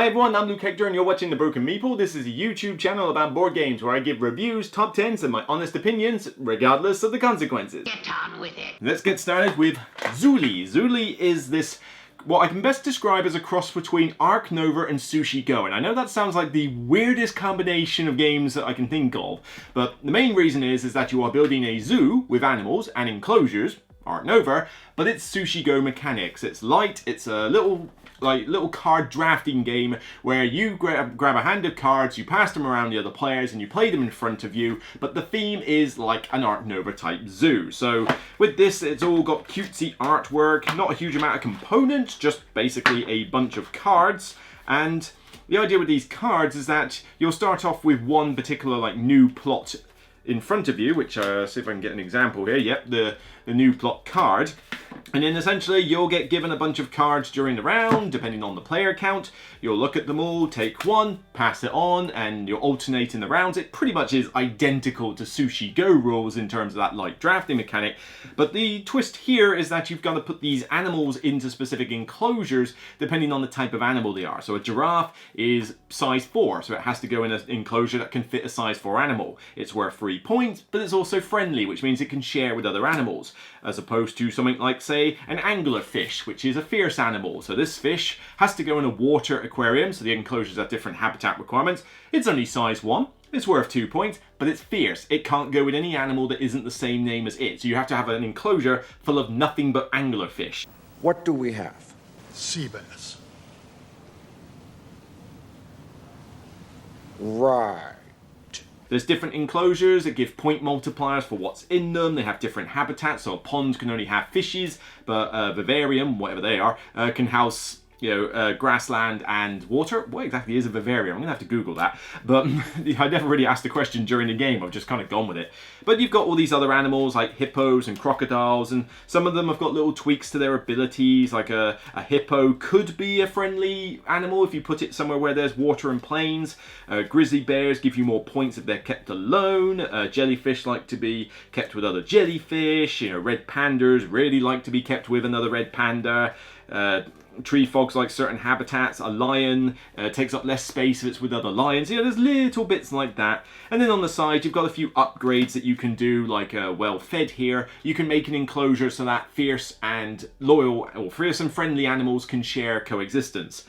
everyone, I'm Luke Hector and you're watching The Broken Meeple. This is a YouTube channel about board games where I give reviews, top 10s and my honest opinions, regardless of the consequences. Get on with it. Let's get started with Zuuli. Zuuli is this, what I can best describe as a cross between Ark Nova and Zoo-Shi Go. And I know that sounds like the weirdest combination of games that I can think of, but the main reason is that you are building a zoo with animals and enclosures, Ark Nova, but it's Zoo-Shi Go mechanics. It's light, it's a little card drafting game where you grab a hand of cards, you pass them around the other players and you play them in front of you, but the theme is like an Ark Nova type zoo. So with this, it's all got cutesy artwork, not a huge amount of components, just basically a bunch of cards. And the idea with these cards is that you'll start off with one particular new plot in front of you, which see if I can get an example here. Yep, the new plot card. And then essentially you'll get given a bunch of cards during the round, depending on the player count. You'll look at them all, take one, pass it on, and you'll alternate in the rounds. It pretty much is identical to Zoo-Shi Go rules in terms of that light drafting mechanic. But the twist here is that you've got to put these animals into specific enclosures depending on the type of animal they are. So a giraffe is size 4, so it has to go in an enclosure that can fit a size 4 animal. It's worth 3 points, but it's also friendly, which means it can share with other animals, as opposed to something like, say, an anglerfish, which is a fierce animal. So this fish has to go in a water aquarium, so the enclosures have different habitat requirements. It's only size 1, it's worth 2 points, but it's fierce. It can't go with any animal that isn't the same name as it. So you have to have an enclosure full of nothing but anglerfish. What do we have? Sea bass. Right. There's different enclosures that give point multipliers for what's in them. They have different habitats, so a pond can only have fishes, but a vivarium, whatever they are, can house grassland and water. What exactly is a vivarium? I'm gonna have to Google that. But I never really asked the question during the game. I've just kind of gone with it. But you've got all these other animals like hippos and crocodiles, and some of them have got little tweaks to their abilities. Like a hippo could be a friendly animal if you put it somewhere where there's water and plains. Grizzly bears give you more points if they're kept alone. Jellyfish like to be kept with other jellyfish. Red pandas really like to be kept with another red panda. Tree frogs like certain habitats. A lion takes up less space if it's with other lions. There's little bits like that. And then on the side, you've got a few upgrades that you can do, like well fed here. You can make an enclosure so that fierce and loyal, or fierce and friendly animals can share coexistence.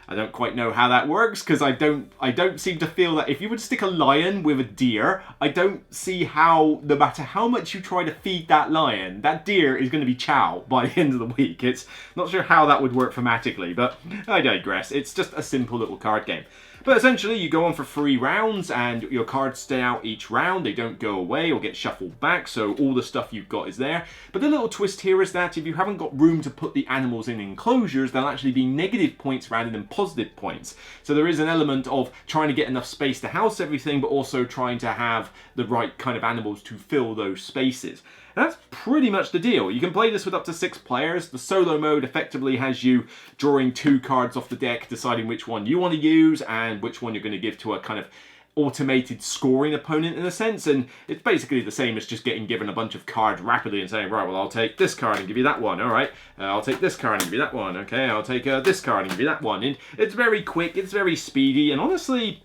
I don't quite know how that works, because I don't seem to feel that if you would stick a lion with a deer, I don't see how, no matter how much you try to feed that lion, that deer is going to be chow by the end of the week. It's not sure how that would work thematically, but I digress. It's just a simple little card game. But essentially, you go on for 3 rounds, and your cards stay out each round. They don't go away or get shuffled back, so all the stuff you've got is there. But the little twist here is that if you haven't got room to put the animals in enclosures, they'll actually be negative points rather than positive points. So there is an element of trying to get enough space to house everything, but also trying to have the right kind of animals to fill those spaces. And that's pretty much the deal. You can play this with up to 6 players. The solo mode effectively has you drawing 2 cards off the deck, deciding which one you want to use and which one you're going to give to a kind of automated scoring opponent in a sense. And it's basically the same as just getting given a bunch of cards rapidly and saying, right, well, I'll take this card and give you that one. All right, I'll take this card and give you that one. Okay, I'll take this card and give you that one. And it's very quick, it's very speedy, and honestly,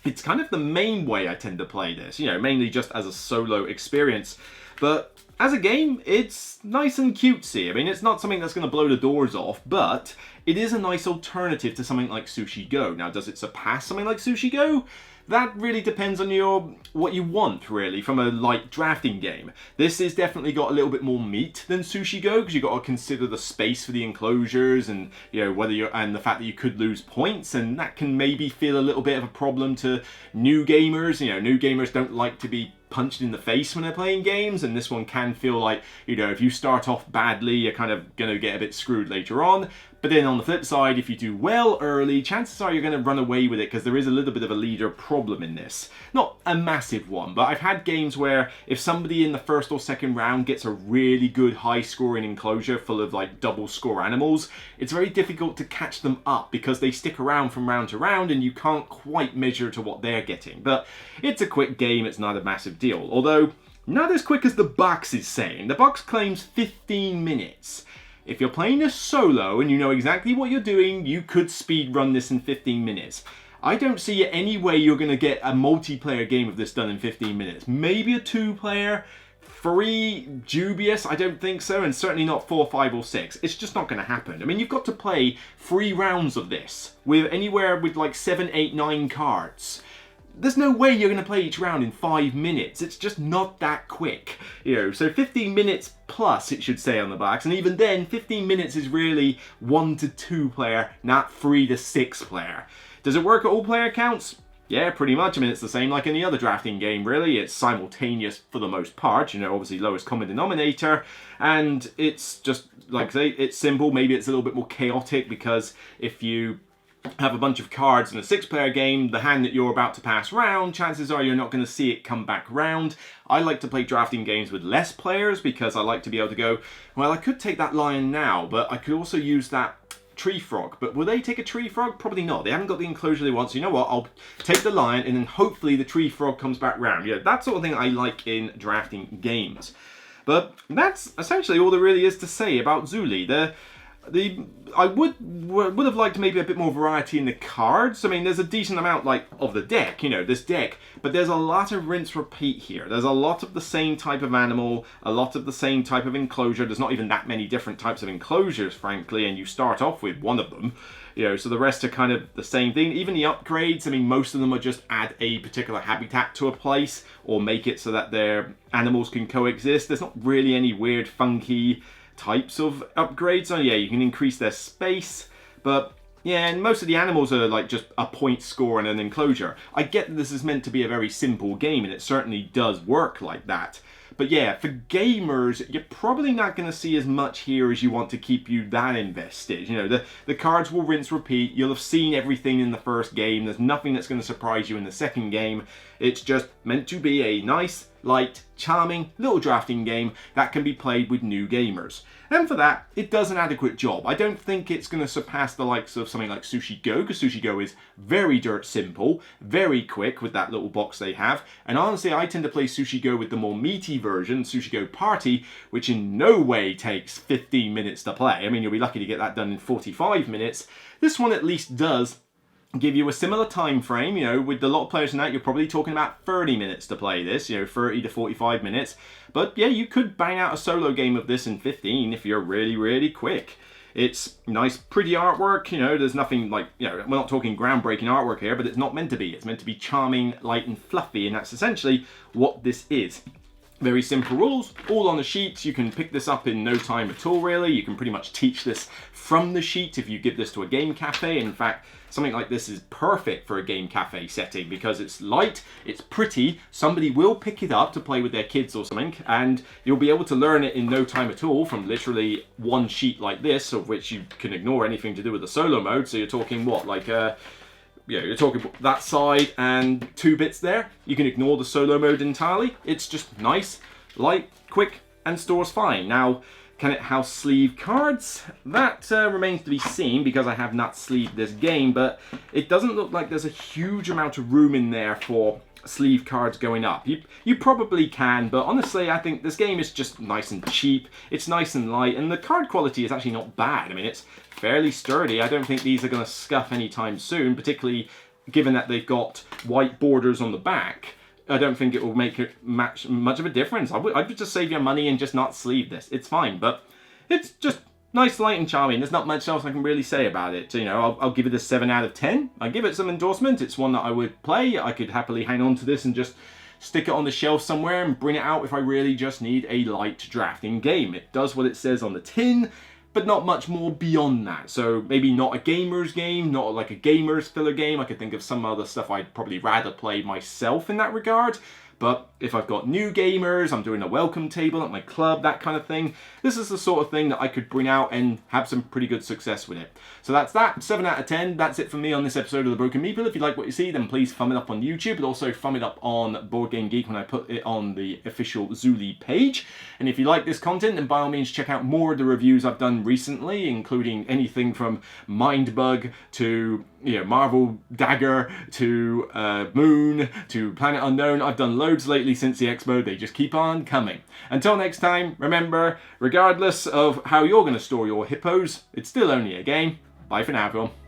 it's kind of the main way I tend to play this, mainly just as a solo experience. But as a game, it's nice and cutesy. I mean, it's not something that's going to blow the doors off, but it is a nice alternative to something like Zoo-Shi Go. Now, does it surpass something like Zoo-Shi Go? That really depends on what you want, really, from a light drafting game. This has definitely got a little bit more meat than Zoo-Shi Go, because you've got to consider the space for the enclosures and and the fact that you could lose points, and that can maybe feel a little bit of a problem to new gamers. New gamers don't like to be punched in the face when they're playing games, and this one can feel like, if you start off badly, you're kind of going to get a bit screwed later on. But then on the flip side, if you do well early, chances are you're going to run away with it, because there is a little bit of a leader problem in this. Not a massive one, but I've had games where if somebody in the first or second round gets a really good high scoring enclosure full of double score animals, it's very difficult to catch them up because they stick around from round to round and you can't quite measure to what they're getting. But it's a quick game, it's not a massive deal. Although, not as quick as the box is saying. The box claims 15 minutes. if you're playing this solo and you know exactly what you're doing, you could speed run this in 15 minutes. I don't see any way you're going to get a multiplayer game of this done in 15 minutes. Maybe a 2-player, 3, dubious, I don't think so, and certainly not 4, 5, or 6. It's just not going to happen. I mean, you've got to play 3 rounds of this with anywhere with like 7, 8, 9 cards. There's no way you're going to play each round in 5 minutes. It's just not that quick. You know, so 15 minutes plus, it should say on the box. And even then, 15 minutes is really 1 to 2 player, not 3 to 6 player. Does it work at all player counts? Yeah, pretty much. I mean, it's the same like any other drafting game, really. It's simultaneous for the most part, you know, obviously lowest common denominator. And it's just, like I say, it's simple. Maybe it's a little bit more chaotic because if you have a bunch of cards in a 6-player game, the hand that you're about to pass round, chances are you're not going to see it come back round. I like to play drafting games with less players because I like to be able to go, well, I could take that lion now, but I could also use that tree frog. But will they take a tree frog? Probably not. They haven't got the enclosure they want, so you know what? I'll take the lion and then hopefully the tree frog comes back round. Yeah, that sort of thing I like in drafting games. But that's essentially all there really is to say about Zuuli. I would have liked maybe a bit more variety in the cards. I mean, there's a decent amount like of the deck, you know, this deck, but there's a lot of rinse repeat here. There's a lot of the same type of animal, a lot of the same type of enclosure. There's not even that many different types of enclosures, frankly, and you start off with one of them. You know, so the rest are kind of the same thing. Even the upgrades, I mean, most of them are just add a particular habitat to a place or make it so that their animals can coexist. There's not really any weird, funky types of upgrades. So yeah, you can increase their space, but yeah, and most of the animals are like just a point score and an enclosure. I get that this is meant to be a very simple game, and it certainly does work like that. But yeah, for gamers, you're probably not going to see as much here as you want to keep you that invested. You know, the cards will rinse repeat. You'll have seen everything in the first game. There's nothing that's going to surprise you in the second game. It's just meant to be a nice, light, charming little drafting game that can be played with new gamers. And for that, it does an adequate job. I don't think it's going to surpass the likes of something like Zoo-Shi Go, because Zoo-Shi Go is very dirt simple, very quick with that little box they have. And honestly, I tend to play Zoo-Shi Go with the more meaty version, Zoo-Shi Go Party, which in no way takes 15 minutes to play. I mean, you'll be lucky to get that done in 45 minutes. This one at least does give you a similar time frame. You know, with a lot of players in that, you're probably talking about 30 minutes to play this, you know, 30 to 45 minutes. But yeah, you could bang out a solo game of this in 15 if you're really, really quick. It's nice, pretty artwork, you know, there's nothing like, you know, we're not talking groundbreaking artwork here, but it's not meant to be. It's meant to be charming, light and fluffy, and that's essentially what this is. Very simple rules, all on the sheet. You can pick this up in no time at all, really. You can pretty much teach this from the sheet if you give this to a game cafe. In fact, something like this is perfect for a game cafe setting because it's light, it's pretty, somebody will pick it up to play with their kids or something, and you'll be able to learn it in no time at all from literally one sheet like this, of which you can ignore anything to do with the solo mode. So you're talking what, like you know, you're talking that side and 2 bits there. You can ignore the solo mode entirely. It's just nice, light, quick, and stores fine. Now, can it house sleeve cards? That remains to be seen because I have not sleeved this game, but it doesn't look like there's a huge amount of room in there for sleeve cards going up. You probably can, but honestly, I think this game is just nice and cheap. It's nice and light, and the card quality is actually not bad. I mean, it's fairly sturdy. I don't think these are going to scuff anytime soon, particularly given that they've got white borders on the back. I don't think it will make it much of a difference. I would just save your money and just not sleeve this. It's fine, but it's just nice, light, and charming. There's not much else I can really say about it. You know, I'll give it a 7 out of 10. I give it some endorsement. It's one that I would play. I could happily hang on to this and just stick it on the shelf somewhere and bring it out if I really just need a light drafting game. It does what it says on the tin, but not much more beyond that. So maybe not a gamer's game, not like a gamer's filler game. I could think of some other stuff I'd probably rather play myself in that regard. But if I've got new gamers, I'm doing a welcome table at my club, that kind of thing, this is the sort of thing that I could bring out and have some pretty good success with it. So that's that, 7 out of 10. That's it for me on this episode of The Broken Meeple. If you like what you see, then please thumb it up on YouTube, but also thumb it up on Board Game Geek when I put it on the official Zuuli page. And if you like this content, then by all means check out more of the reviews I've done recently, including anything from Mindbug to, you know, Marvel Dagger to Moon to Planet Unknown. I've done loads lately since the expo. They just keep on coming. Until next time, remember, regardless of how you're going to store your hippos, it's still only a game. Bye for now, everyone.